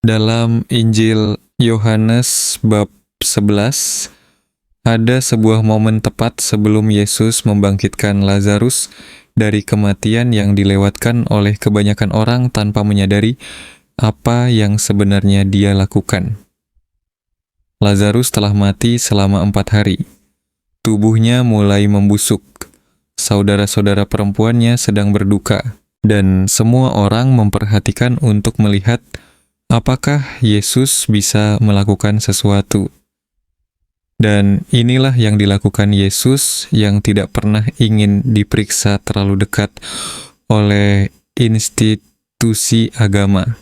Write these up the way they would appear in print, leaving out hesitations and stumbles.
Dalam Injil Yohanes bab 11, ada sebuah momen tepat sebelum Yesus membangkitkan Lazarus dari kematian yang dilewatkan oleh kebanyakan orang tanpa menyadari apa yang sebenarnya dia lakukan. Lazarus telah mati selama 4 hari. Tubuhnya mulai membusuk. Saudara-saudara perempuannya sedang berduka, dan semua orang memperhatikan untuk melihat apakah Yesus bisa melakukan sesuatu. Dan inilah yang dilakukan Yesus yang tidak pernah ingin diperiksa terlalu dekat oleh institusi agama.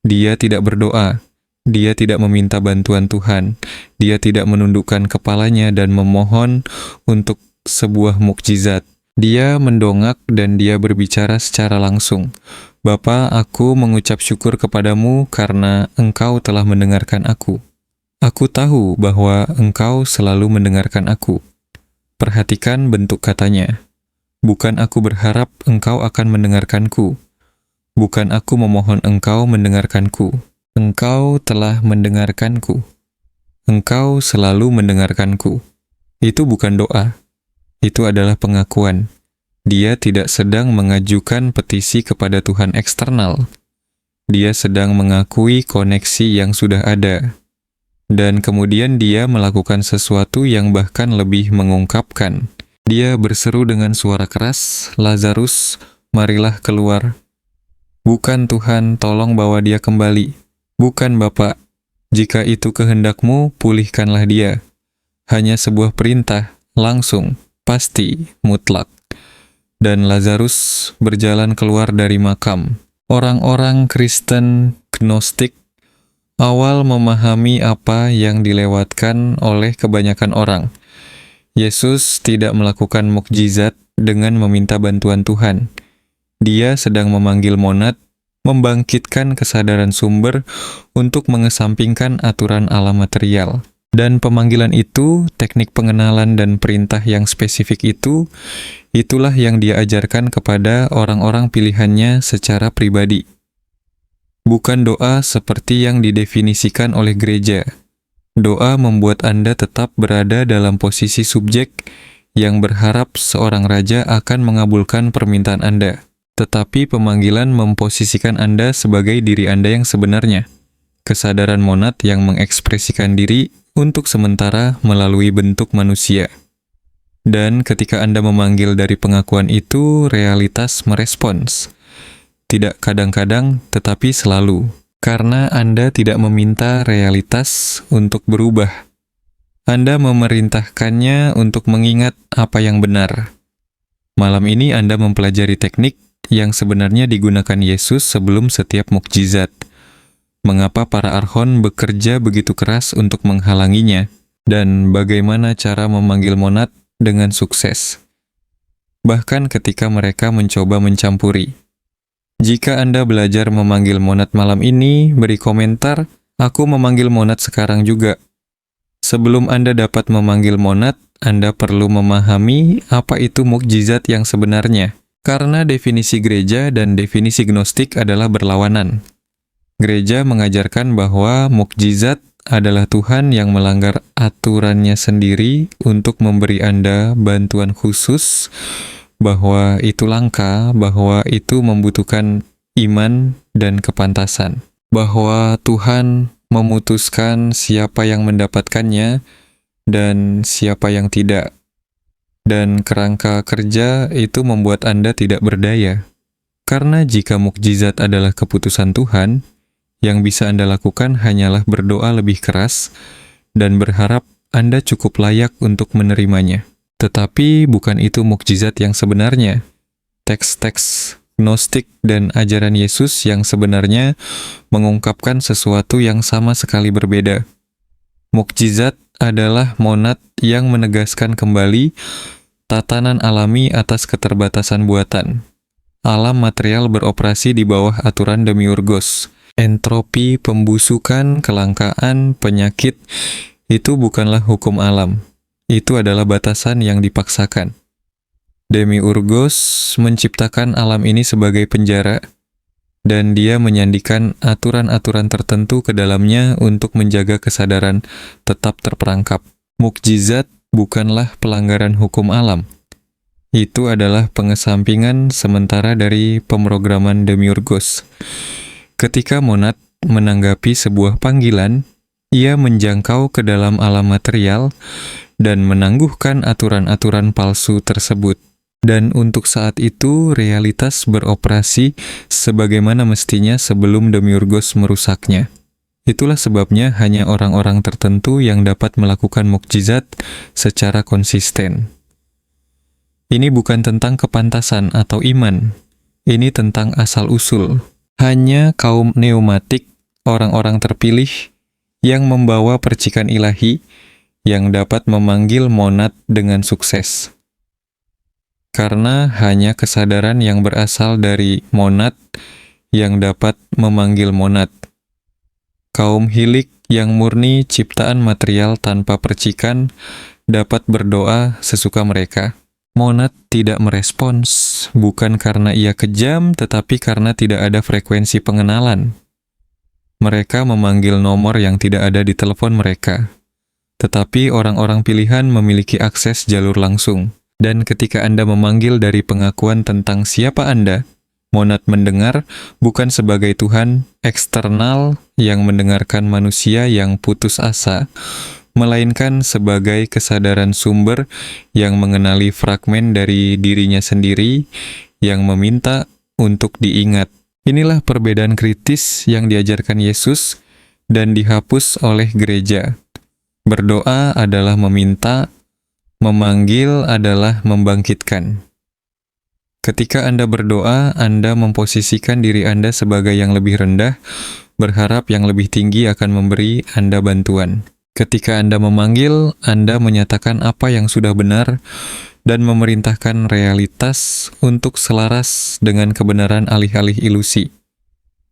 Dia tidak berdoa, dia tidak meminta bantuan Tuhan, dia tidak menundukkan kepalanya dan memohon untuk sebuah mukjizat. Dia mendongak dan dia berbicara secara langsung. Bapa, aku mengucap syukur kepadamu karena Engkau telah mendengarkan aku. Aku tahu bahwa Engkau selalu mendengarkan aku. Perhatikan bentuk katanya. Bukan aku berharap Engkau akan mendengarkanku. Bukan aku memohon Engkau mendengarkanku. Engkau telah mendengarkanku. Engkau selalu mendengarkanku. Itu bukan doa. Itu adalah pengakuan. Dia tidak sedang mengajukan petisi kepada Tuhan eksternal. Dia sedang mengakui koneksi yang sudah ada. Dan kemudian dia melakukan sesuatu yang bahkan lebih mengungkapkan. Dia berseru dengan suara keras, "Lazarus, marilah keluar." Bukan Tuhan, tolong bawa dia kembali. Bukan Bapa, jika itu kehendakmu, pulihkanlah dia. Hanya sebuah perintah, langsung, pasti, mutlak. Dan Lazarus berjalan keluar dari makam. Orang-orang Kristen Gnostik awal memahami apa yang dilewatkan oleh kebanyakan orang. Yesus tidak melakukan mukjizat dengan meminta bantuan Tuhan. Dia sedang memanggil monad, membangkitkan kesadaran sumber untuk mengesampingkan aturan alam material. Dan pemanggilan itu, teknik pengenalan dan perintah yang spesifik itu, itulah yang dia ajarkan kepada orang-orang pilihannya secara pribadi. Bukan doa seperti yang didefinisikan oleh gereja. Doa membuat Anda tetap berada dalam posisi subjek yang berharap seorang raja akan mengabulkan permintaan Anda. Tetapi pemanggilan memposisikan Anda sebagai diri Anda yang sebenarnya. Kesadaran monad yang mengekspresikan diri untuk sementara melalui bentuk manusia. Dan ketika Anda memanggil dari pengakuan itu, realitas merespons. Tidak kadang-kadang, tetapi selalu. Karena Anda tidak meminta realitas untuk berubah. Anda memerintahkannya untuk mengingat apa yang benar. Malam ini Anda mempelajari teknik yang sebenarnya digunakan Yesus sebelum setiap mukjizat. Mengapa para archon bekerja begitu keras untuk menghalanginya, dan bagaimana cara memanggil monad dengan sukses. Bahkan ketika mereka mencoba mencampuri. Jika Anda belajar memanggil monad malam ini, beri komentar, "Aku memanggil monad sekarang juga." Sebelum Anda dapat memanggil monad, Anda perlu memahami apa itu mukjizat yang sebenarnya. Karena definisi gereja dan definisi gnostik adalah berlawanan. Gereja mengajarkan bahwa mukjizat adalah Tuhan yang melanggar aturannya sendiri untuk memberi Anda bantuan khusus, bahwa itu langka, bahwa itu membutuhkan iman dan kepantasan, bahwa Tuhan memutuskan siapa yang mendapatkannya dan siapa yang tidak. Dan kerangka kerja itu membuat Anda tidak berdaya. Karena jika mukjizat adalah keputusan Tuhan, yang bisa Anda lakukan hanyalah berdoa lebih keras dan berharap Anda cukup layak untuk menerimanya. Tetapi bukan itu mukjizat yang sebenarnya. Teks-teks Gnostik dan ajaran Yesus yang sebenarnya mengungkapkan sesuatu yang sama sekali berbeda. Mukjizat adalah monad yang menegaskan kembali tatanan alami atas keterbatasan buatan. Alam material beroperasi di bawah aturan demiurgos. Entropi, pembusukan, kelangkaan, penyakit, itu bukanlah hukum alam. Itu adalah batasan yang dipaksakan. Demiurgos menciptakan alam ini sebagai penjara. dan dia menyandikan aturan-aturan tertentu ke dalamnya untuk menjaga kesadaran tetap terperangkap. Mukjizat bukanlah pelanggaran hukum alam. Itu adalah pengesampingan sementara dari pemrograman Demiurgos. Ketika monad menanggapi sebuah panggilan, ia menjangkau ke dalam alam material dan menangguhkan aturan-aturan palsu tersebut. Dan untuk saat itu, realitas beroperasi sebagaimana mestinya sebelum Demiurgos merusaknya. Itulah sebabnya hanya orang-orang tertentu yang dapat melakukan mukjizat secara konsisten. Ini bukan tentang kepantasan atau iman. Ini tentang asal-usul. Hanya kaum pneumatik, orang-orang terpilih, yang membawa percikan ilahi, yang dapat memanggil monad dengan sukses. Karena hanya kesadaran yang berasal dari monad yang dapat memanggil monad. Kaum hilik yang murni ciptaan material tanpa percikan dapat berdoa sesuka mereka. Monad tidak merespons, bukan karena ia kejam, tetapi karena tidak ada frekuensi pengenalan. Mereka memanggil nomor yang tidak ada di telepon mereka. Tetapi orang-orang pilihan memiliki akses jalur langsung. Dan ketika Anda memanggil dari pengakuan tentang siapa Anda, monad mendengar bukan sebagai Tuhan eksternal yang mendengarkan manusia yang putus asa, melainkan sebagai kesadaran sumber yang mengenali fragmen dari dirinya sendiri yang meminta untuk diingat. Inilah perbedaan kritis yang diajarkan Yesus dan dihapus oleh gereja. Berdoa adalah meminta, memanggil adalah membangkitkan. Ketika Anda berdoa, Anda memposisikan diri Anda sebagai yang lebih rendah, berharap yang lebih tinggi akan memberi Anda bantuan. Ketika Anda memanggil, Anda menyatakan apa yang sudah benar dan memerintahkan realitas untuk selaras dengan kebenaran alih-alih ilusi.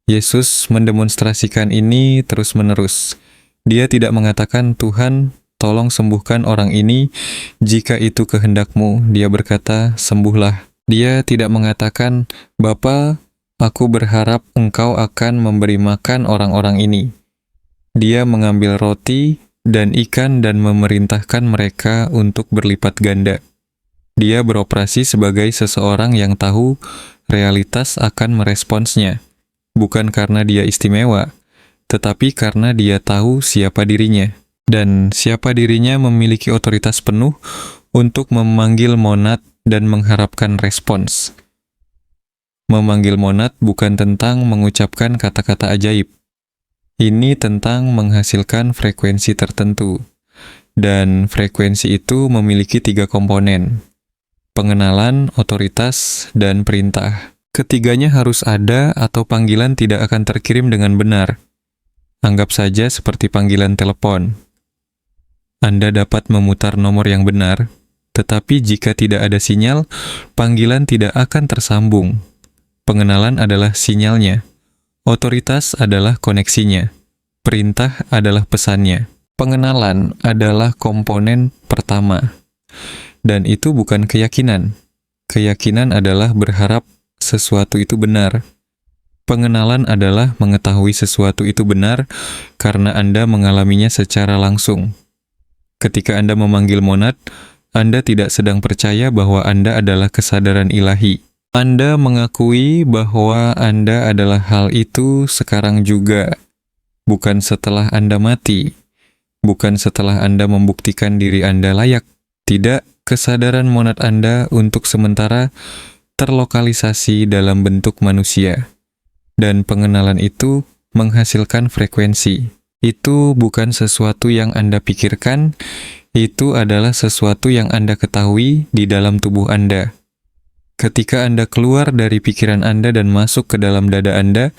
Yesus mendemonstrasikan ini terus-menerus. Dia tidak mengatakan, "Tuhan, tolong sembuhkan orang ini, jika itu kehendak-Mu." Dia berkata, "Sembuhlah." Dia tidak mengatakan, "Bapa, aku berharap Engkau akan memberi makan orang-orang ini." Dia mengambil roti dan ikan dan memerintahkan mereka untuk berlipat ganda. Dia beroperasi sebagai seseorang yang tahu realitas akan meresponsnya, bukan karena dia istimewa, tetapi karena dia tahu siapa dirinya. Dan siapa dirinya memiliki otoritas penuh untuk memanggil monad dan mengharapkan respons. Memanggil monad bukan tentang mengucapkan kata-kata ajaib. Ini tentang menghasilkan frekuensi tertentu. Dan frekuensi itu memiliki 3 komponen: pengenalan, otoritas, dan perintah. Ketiganya harus ada atau panggilan tidak akan terkirim dengan benar. Anggap saja seperti panggilan telepon. Anda dapat memutar nomor yang benar, tetapi jika tidak ada sinyal, panggilan tidak akan tersambung. Pengenalan adalah sinyalnya. Otoritas adalah koneksinya. Perintah adalah pesannya. Pengenalan adalah komponen pertama. Dan itu bukan keyakinan. Keyakinan adalah berharap sesuatu itu benar. Pengenalan adalah mengetahui sesuatu itu benar karena Anda mengalaminya secara langsung. Ketika Anda memanggil monad, Anda tidak sedang percaya bahwa Anda adalah kesadaran ilahi. Anda mengakui bahwa Anda adalah hal itu sekarang juga, bukan setelah Anda mati, bukan setelah Anda membuktikan diri Anda layak. Tidak, kesadaran monad Anda untuk sementara terlokalisasi dalam bentuk manusia. Dan pengenalan itu menghasilkan frekuensi. Itu bukan sesuatu yang Anda pikirkan, itu adalah sesuatu yang Anda ketahui di dalam tubuh Anda. Ketika Anda keluar dari pikiran Anda dan masuk ke dalam dada Anda,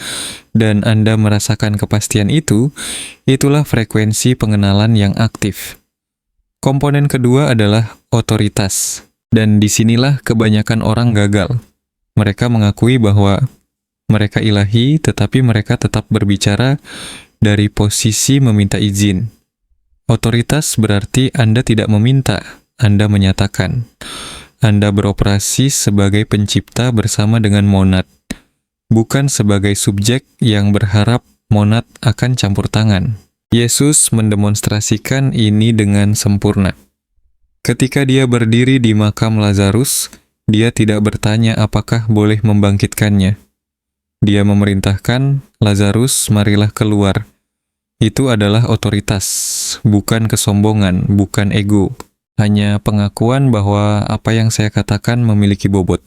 dan Anda merasakan kepastian itu, itulah frekuensi pengenalan yang aktif. Komponen kedua adalah otoritas, dan disinilah kebanyakan orang gagal. Mereka mengakui bahwa mereka ilahi, tetapi mereka tetap berbicara dari posisi meminta izin. Otoritas berarti Anda tidak meminta, Anda menyatakan. Anda beroperasi sebagai pencipta bersama dengan monad. bukan sebagai subjek yang berharap monad akan campur tangan. Yesus mendemonstrasikan ini dengan sempurna. Ketika dia berdiri di makam Lazarus, dia tidak bertanya apakah boleh membangkitkannya. Dia memerintahkan, "Lazarus, marilah keluar." Itu adalah otoritas, bukan kesombongan, bukan ego. Hanya pengakuan bahwa apa yang saya katakan memiliki bobot.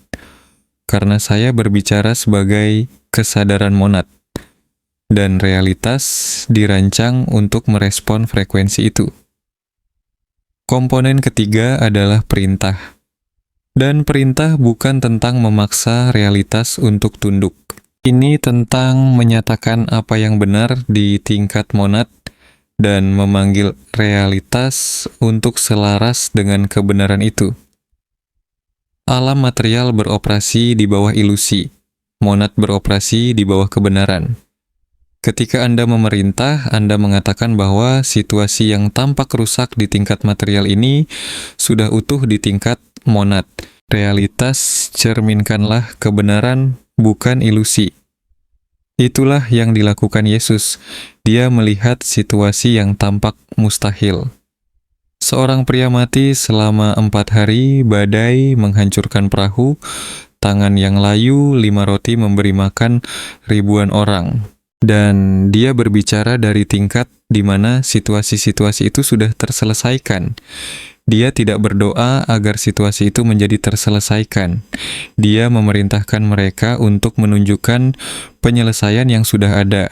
Karena saya berbicara sebagai kesadaran monad. Dan realitas dirancang untuk merespon frekuensi itu. Komponen ketiga adalah perintah. Dan perintah bukan tentang memaksa realitas untuk tunduk. Ini tentang menyatakan apa yang benar di tingkat monad dan memanggil realitas untuk selaras dengan kebenaran itu. Alam material beroperasi di bawah ilusi, monad beroperasi di bawah kebenaran. Ketika Anda memerintah, Anda mengatakan bahwa situasi yang tampak rusak di tingkat material ini sudah utuh di tingkat monad. Realitas cerminkanlah kebenaran, bukan ilusi. Itulah yang dilakukan Yesus. Dia melihat situasi yang tampak mustahil. Seorang pria mati selama 4 hari, badai menghancurkan perahu, tangan yang layu, 5 roti memberi makan ribuan orang. Dan dia berbicara dari tingkat di mana situasi-situasi itu sudah terselesaikan. Dia tidak berdoa agar situasi itu menjadi terselesaikan. Dia memerintahkan mereka untuk menunjukkan penyelesaian yang sudah ada.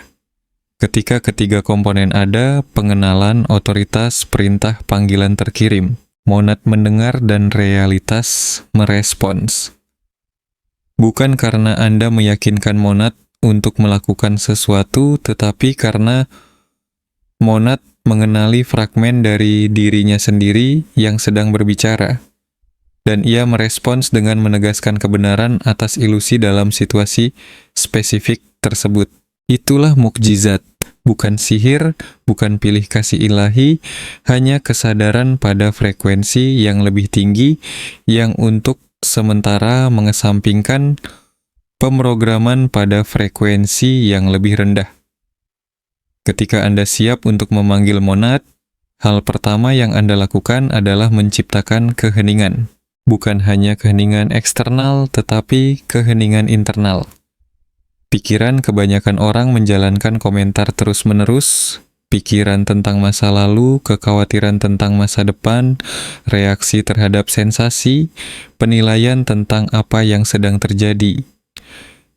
Ketika ketiga komponen ada, pengenalan, otoritas, perintah, panggilan terkirim. Monad mendengar dan realitas merespons. Bukan karena Anda meyakinkan monad untuk melakukan sesuatu, tetapi karena monad mengenali fragmen dari dirinya sendiri yang sedang berbicara, dan ia merespons dengan menegaskan kebenaran atas ilusi dalam situasi spesifik tersebut. Itulah mukjizat, bukan sihir, bukan pilih kasih ilahi, hanya kesadaran pada frekuensi yang lebih tinggi yang untuk sementara mengesampingkan pemrograman pada frekuensi yang lebih rendah. Ketika Anda siap untuk memanggil monad, hal pertama yang Anda lakukan adalah menciptakan keheningan. Bukan hanya keheningan eksternal, tetapi keheningan internal. Pikiran kebanyakan orang menjalankan komentar terus-menerus, pikiran tentang masa lalu, kekhawatiran tentang masa depan, reaksi terhadap sensasi, penilaian tentang apa yang sedang terjadi.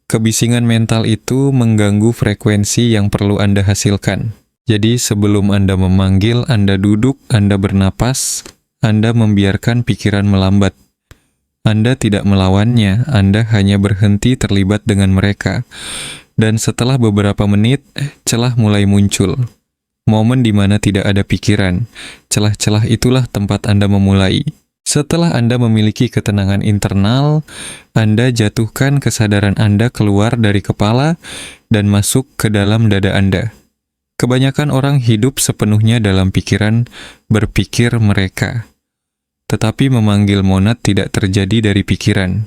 Kebisingan mental itu mengganggu frekuensi yang perlu Anda hasilkan. Jadi sebelum Anda memanggil, Anda duduk, Anda bernapas, Anda membiarkan pikiran melambat. Anda tidak melawannya, Anda hanya berhenti terlibat dengan mereka. Dan setelah beberapa menit, celah mulai muncul. Momen di mana tidak ada pikiran. Celah-celah itulah tempat Anda memulai. Setelah Anda memiliki ketenangan internal, Anda jatuhkan kesadaran Anda keluar dari kepala dan masuk ke dalam dada Anda. Kebanyakan orang hidup sepenuhnya dalam pikiran berpikir mereka. Tetapi memanggil monad tidak terjadi dari pikiran.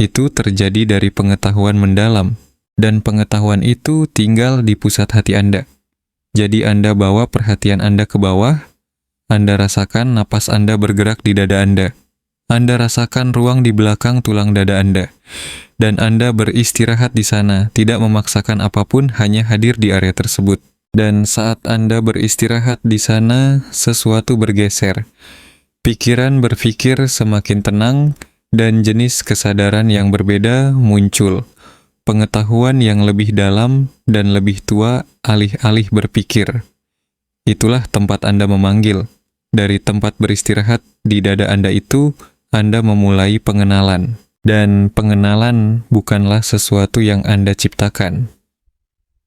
Itu terjadi dari pengetahuan mendalam, dan pengetahuan itu tinggal di pusat hati Anda. Jadi Anda bawa perhatian Anda ke bawah. Anda rasakan napas Anda bergerak di dada Anda. Anda rasakan ruang di belakang tulang dada Anda. Dan Anda beristirahat di sana, tidak memaksakan apapun, hanya hadir di area tersebut. Dan saat Anda beristirahat di sana, sesuatu bergeser. Pikiran berpikir semakin tenang, dan jenis kesadaran yang berbeda muncul. Pengetahuan yang lebih dalam dan lebih tua alih-alih berpikir. Itulah tempat Anda memanggil. Dari tempat beristirahat di dada Anda itu, Anda memulai pengenalan. Dan pengenalan bukanlah sesuatu yang Anda ciptakan.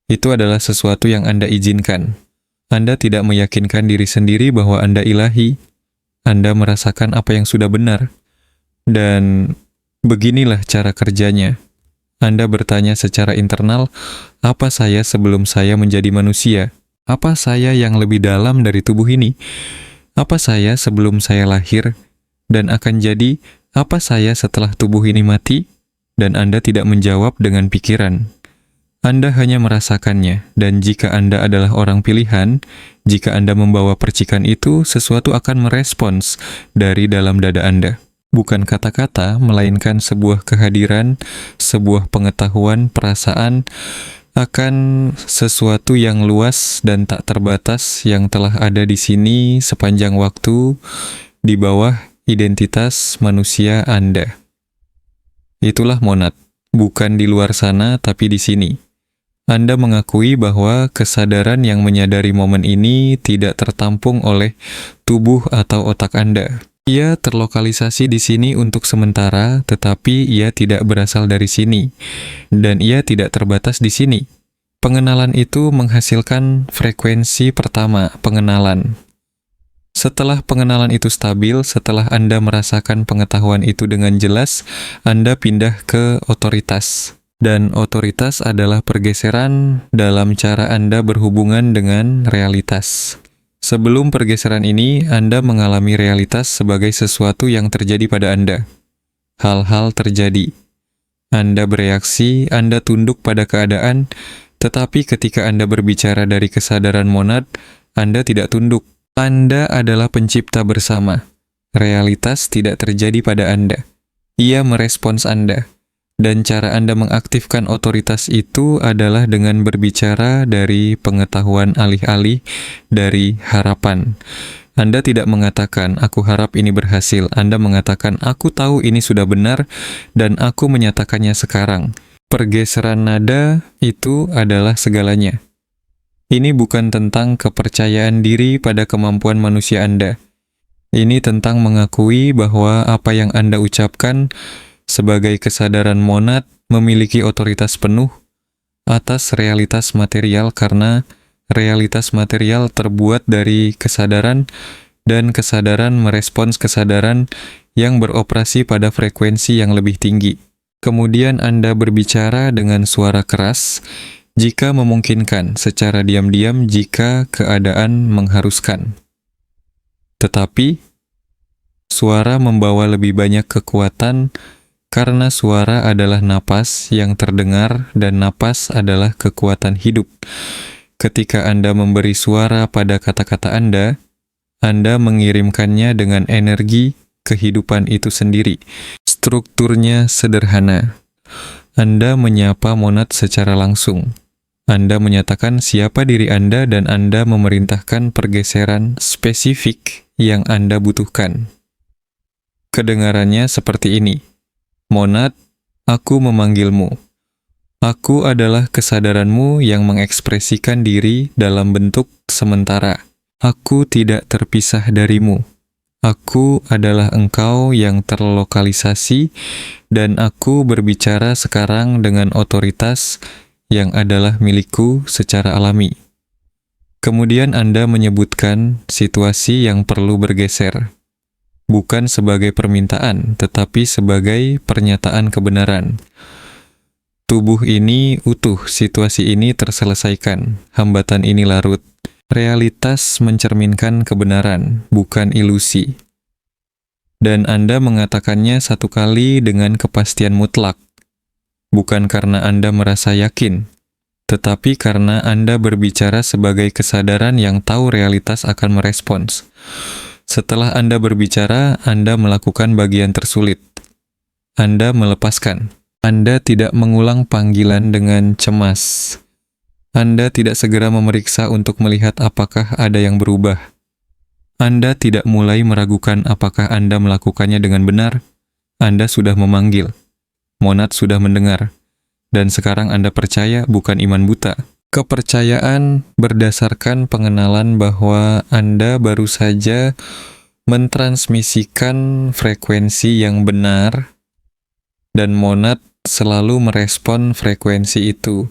Itu adalah sesuatu yang Anda izinkan. Anda tidak meyakinkan diri sendiri bahwa Anda ilahi. Anda merasakan apa yang sudah benar. Dan beginilah cara kerjanya. Anda bertanya secara internal, apa saya sebelum saya menjadi manusia? Apa saya yang lebih dalam dari tubuh ini? Apa saya sebelum saya lahir? Dan akan jadi, apa saya setelah tubuh ini mati? Dan Anda tidak menjawab dengan pikiran. Anda hanya merasakannya, dan jika Anda adalah orang pilihan, jika Anda membawa percikan itu, sesuatu akan merespons dari dalam dada Anda. Bukan kata-kata, melainkan sebuah kehadiran, sebuah pengetahuan, perasaan akan sesuatu yang luas dan tak terbatas yang telah ada di sini sepanjang waktu di bawah identitas manusia Anda. Itulah monad, bukan di luar sana tapi di sini. Anda mengakui bahwa kesadaran yang menyadari momen ini tidak tertampung oleh tubuh atau otak Anda. Ia terlokalisasi di sini untuk sementara, tetapi ia tidak berasal dari sini, dan ia tidak terbatas di sini. Pengenalan itu menghasilkan frekuensi pertama, pengenalan. Setelah pengenalan itu stabil, setelah Anda merasakan pengetahuan itu dengan jelas, Anda pindah ke otoritas. Dan otoritas adalah pergeseran dalam cara Anda berhubungan dengan realitas. Sebelum pergeseran ini, Anda mengalami realitas sebagai sesuatu yang terjadi pada Anda. Hal-hal terjadi. Anda bereaksi, Anda tunduk pada keadaan, tetapi ketika Anda berbicara dari kesadaran monad, Anda tidak tunduk. Anda adalah pencipta bersama. Realitas tidak terjadi pada Anda. Ia merespons Anda. Dan cara Anda mengaktifkan otoritas itu adalah dengan berbicara dari pengetahuan alih-alih dari harapan. Anda tidak mengatakan, aku harap ini berhasil. Anda mengatakan, aku tahu ini sudah benar, dan aku menyatakannya sekarang. Pergeseran nada itu adalah segalanya. Ini bukan tentang kepercayaan diri pada kemampuan manusia Anda. Ini tentang mengakui bahwa apa yang Anda ucapkan sebagai kesadaran monad memiliki otoritas penuh atas realitas material karena realitas material terbuat dari kesadaran dan kesadaran merespons kesadaran yang beroperasi pada frekuensi yang lebih tinggi. Kemudian Anda berbicara dengan suara keras jika memungkinkan, secara diam-diam jika keadaan mengharuskan. Tetapi, suara membawa lebih banyak kekuatan karena suara adalah napas yang terdengar dan napas adalah kekuatan hidup. Ketika Anda memberi suara pada kata-kata Anda mengirimkannya dengan energi kehidupan itu sendiri. Strukturnya sederhana. Anda menyapa monad secara langsung. Anda menyatakan siapa diri Anda dan Anda memerintahkan pergeseran spesifik yang Anda butuhkan. Kedengarannya seperti ini. Monad, aku memanggilmu. Aku adalah kesadaranmu yang mengekspresikan diri dalam bentuk sementara. Aku tidak terpisah darimu. Aku adalah engkau yang terlokalisasi, dan aku berbicara sekarang dengan otoritas yang adalah milikku secara alami. Kemudian Anda menyebutkan situasi yang perlu bergeser. Bukan sebagai permintaan, tetapi sebagai pernyataan kebenaran. Tubuh ini utuh, situasi ini terselesaikan, hambatan ini larut. Realitas mencerminkan kebenaran, bukan ilusi. Dan Anda mengatakannya satu kali dengan kepastian mutlak. Bukan karena Anda merasa yakin, tetapi karena Anda berbicara sebagai kesadaran yang tahu realitas akan merespons. Setelah Anda berbicara, Anda melakukan bagian tersulit. Anda melepaskan. Anda tidak mengulang panggilan dengan cemas. Anda tidak segera memeriksa untuk melihat apakah ada yang berubah. Anda tidak mulai meragukan apakah Anda melakukannya dengan benar. Anda sudah memanggil. Monad sudah mendengar. Dan sekarang Anda percaya, bukan iman buta. Kepercayaan berdasarkan pengenalan bahwa Anda baru saja mentransmisikan frekuensi yang benar, dan monad selalu merespon frekuensi itu.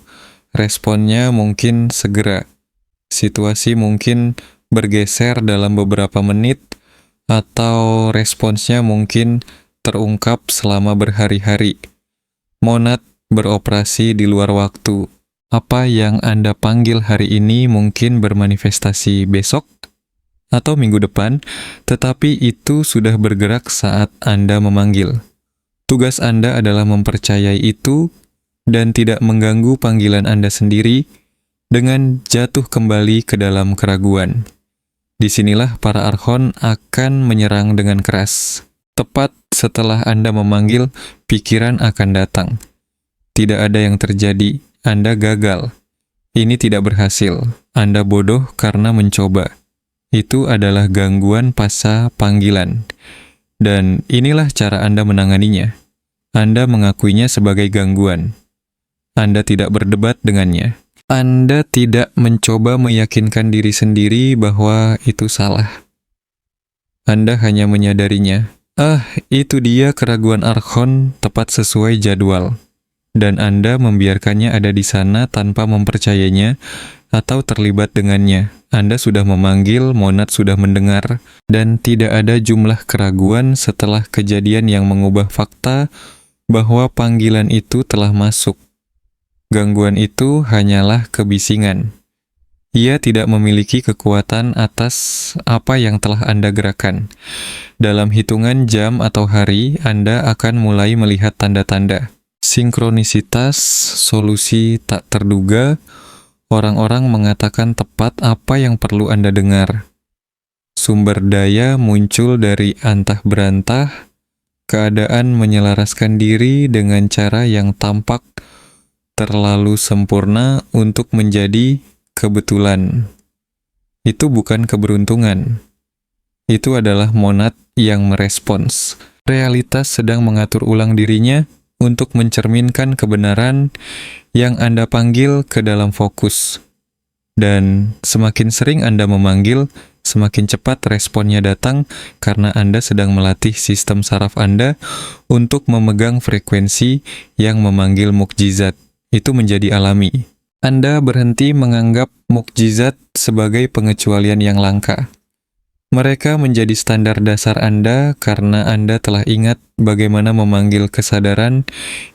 Responnya mungkin segera. Situasi mungkin bergeser dalam beberapa menit, atau responsnya mungkin terungkap selama berhari-hari. Monad beroperasi di luar waktu. Apa yang Anda panggil hari ini mungkin bermanifestasi besok atau minggu depan, tetapi itu sudah bergerak saat Anda memanggil. Tugas Anda adalah mempercayai itu dan tidak mengganggu panggilan Anda sendiri dengan jatuh kembali ke dalam keraguan. Disinilah para archon akan menyerang dengan keras. Tepat setelah Anda memanggil, pikiran akan datang. Tidak ada yang terjadi, Anda gagal. Ini tidak berhasil, Anda bodoh karena mencoba. Itu adalah gangguan pasca panggilan. Dan inilah cara Anda menanganinya. Anda mengakuinya sebagai gangguan. Anda tidak berdebat dengannya. Anda tidak mencoba meyakinkan diri sendiri bahwa itu salah. Anda hanya menyadarinya. Itu dia keraguan archon tepat sesuai jadwal. Dan Anda membiarkannya ada di sana tanpa mempercayainya atau terlibat dengannya. Anda sudah memanggil, monad sudah mendengar, dan tidak ada jumlah keraguan setelah kejadian yang mengubah fakta bahwa panggilan itu telah masuk. Gangguan itu hanyalah kebisingan. Ia tidak memiliki kekuatan atas apa yang telah Anda gerakan. Dalam hitungan jam atau hari, Anda akan mulai melihat tanda-tanda. Sinkronisitas, solusi tak terduga, orang-orang mengatakan tepat apa yang perlu Anda dengar. Sumber daya muncul dari antah berantah, keadaan menyelaraskan diri dengan cara yang tampak terlalu sempurna untuk menjadi kebetulan. Itu bukan keberuntungan. Itu adalah monad yang merespons. Realitas sedang mengatur ulang dirinya untuk mencerminkan kebenaran yang Anda panggil ke dalam fokus. Dan semakin sering Anda memanggil, semakin cepat responnya datang karena Anda sedang melatih sistem saraf Anda untuk memegang frekuensi yang memanggil mukjizat. Itu menjadi alami. Anda berhenti menganggap mukjizat sebagai pengecualian yang langka. Mereka menjadi standar dasar Anda karena Anda telah ingat bagaimana memanggil kesadaran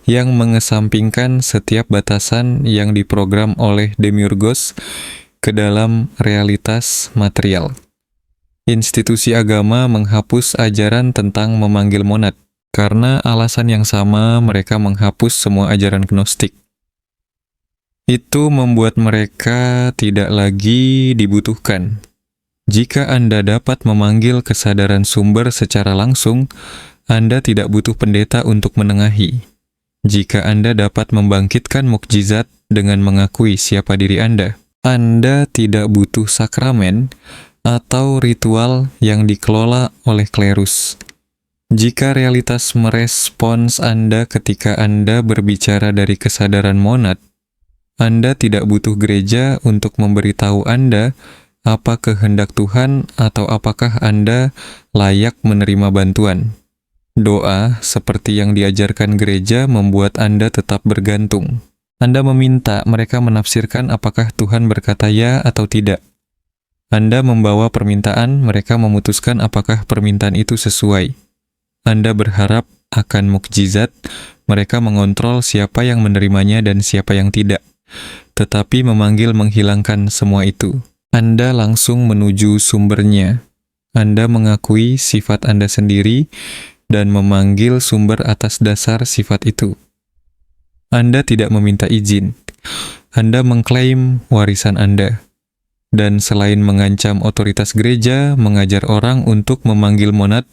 yang mengesampingkan setiap batasan yang diprogram oleh Demiurgos ke dalam realitas material. Institusi agama menghapus ajaran tentang memanggil monad. Karena alasan yang sama, mereka menghapus semua ajaran gnostik. Itu membuat mereka tidak lagi dibutuhkan. Jika Anda dapat memanggil kesadaran sumber secara langsung, Anda tidak butuh pendeta untuk menengahi. Jika Anda dapat membangkitkan mukjizat dengan mengakui siapa diri Anda tidak butuh sakramen atau ritual yang dikelola oleh klerus. Jika realitas merespons Anda ketika Anda berbicara dari kesadaran monad, Anda tidak butuh gereja untuk memberitahu Anda apa kehendak Tuhan atau apakah Anda layak menerima bantuan. Doa, seperti yang diajarkan gereja, membuat Anda tetap bergantung. Anda meminta mereka menafsirkan apakah Tuhan berkata ya atau tidak. Anda membawa permintaan, mereka memutuskan apakah permintaan itu sesuai. Anda berharap akan mukjizat, mereka mengontrol siapa yang menerimanya dan siapa yang tidak. Tetapi memanggil menghilangkan semua itu. Anda langsung menuju sumbernya. Anda mengakui sifat Anda sendiri dan memanggil sumber atas dasar sifat itu. Anda tidak meminta izin. Anda mengklaim warisan Anda. Dan selain mengancam otoritas gereja, mengajar orang untuk memanggil monad,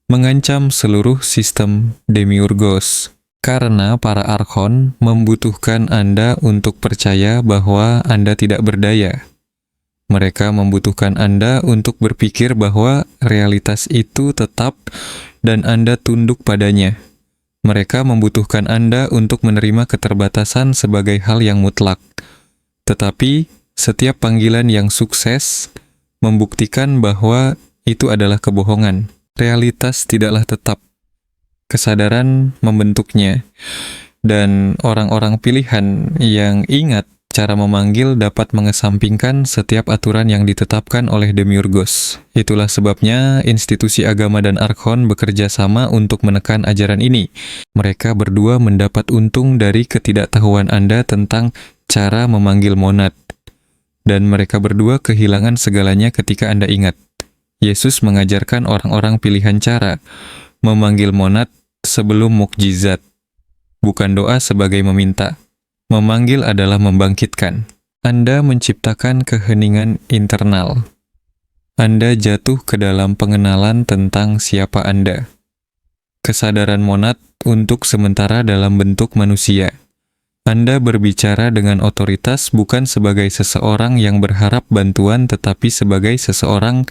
mengancam seluruh sistem Demiurgos. Karena para archon membutuhkan Anda untuk percaya bahwa Anda tidak berdaya. Mereka membutuhkan Anda untuk berpikir bahwa realitas itu tetap dan Anda tunduk padanya. Mereka membutuhkan Anda untuk menerima keterbatasan sebagai hal yang mutlak. Tetapi, setiap panggilan yang sukses membuktikan bahwa itu adalah kebohongan. Realitas tidaklah tetap. Kesadaran membentuknya. Dan orang-orang pilihan yang ingat cara memanggil dapat mengesampingkan setiap aturan yang ditetapkan oleh Demiurgos. Itulah sebabnya institusi agama dan archon bekerja sama untuk menekan ajaran ini. Mereka berdua mendapat untung dari ketidaktahuan Anda tentang cara memanggil monad. Dan mereka berdua kehilangan segalanya ketika Anda ingat. Yesus mengajarkan orang-orang pilihan cara memanggil monad sebelum mukjizat. bukan doa sebagai meminta. Memanggil adalah membangkitkan. Anda menciptakan keheningan internal. Anda jatuh ke dalam pengenalan tentang siapa Anda. Kesadaran monad untuk sementara dalam bentuk manusia. Anda berbicara dengan otoritas bukan sebagai seseorang yang berharap bantuan tetapi sebagai seseorang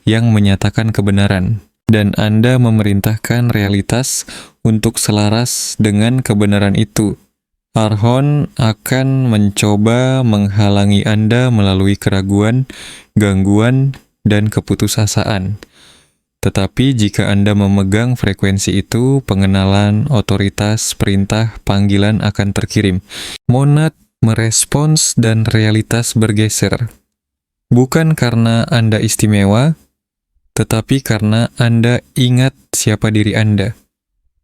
yang menyatakan kebenaran. Dan Anda memerintahkan realitas untuk selaras dengan kebenaran itu. Arhon akan mencoba menghalangi Anda melalui keraguan, gangguan, dan keputusasaan. Tetapi jika Anda memegang frekuensi itu, pengenalan, otoritas, perintah, panggilan akan terkirim. Monad merespons dan realitas bergeser. Bukan karena Anda istimewa, tetapi karena Anda ingat siapa diri Anda.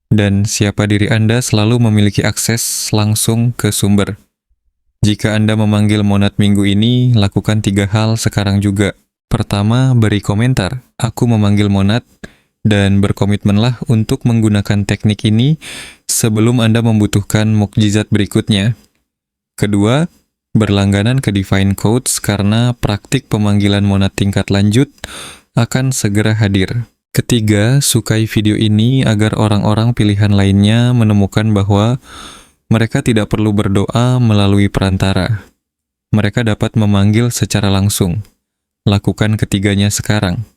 Dan siapa diri Anda selalu memiliki akses langsung ke sumber. Jika Anda memanggil monad minggu ini, lakukan 3 hal sekarang juga. Pertama, beri komentar, aku memanggil monad, dan berkomitmenlah untuk menggunakan teknik ini sebelum Anda membutuhkan mukjizat berikutnya. Kedua, berlangganan ke Divine Codes karena praktik pemanggilan monad tingkat lanjut akan segera hadir. Ketiga, sukai video ini agar orang-orang pilihan lainnya menemukan bahwa mereka tidak perlu berdoa melalui perantara. Mereka dapat memanggil secara langsung. Lakukan ketiganya sekarang.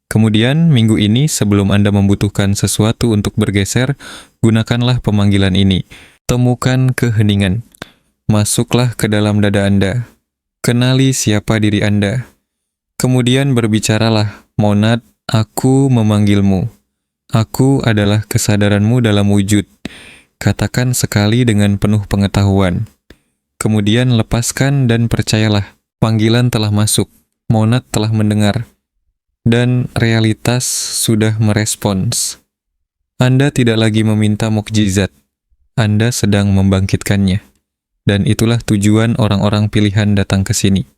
Kemudian, minggu ini sebelum Anda membutuhkan sesuatu untuk bergeser, gunakanlah pemanggilan ini. Temukan keheningan. Masuklah ke dalam dada Anda. Kenali siapa diri Anda. Kemudian berbicaralah, monad, aku memanggilmu. Aku adalah kesadaranmu dalam wujud. Katakan sekali dengan penuh pengetahuan. Kemudian lepaskan dan percayalah, panggilan telah masuk. Monad telah mendengar, dan realitas sudah merespons. Anda tidak lagi meminta mukjizat, Anda sedang membangkitkannya. Dan itulah tujuan orang-orang pilihan datang ke sini.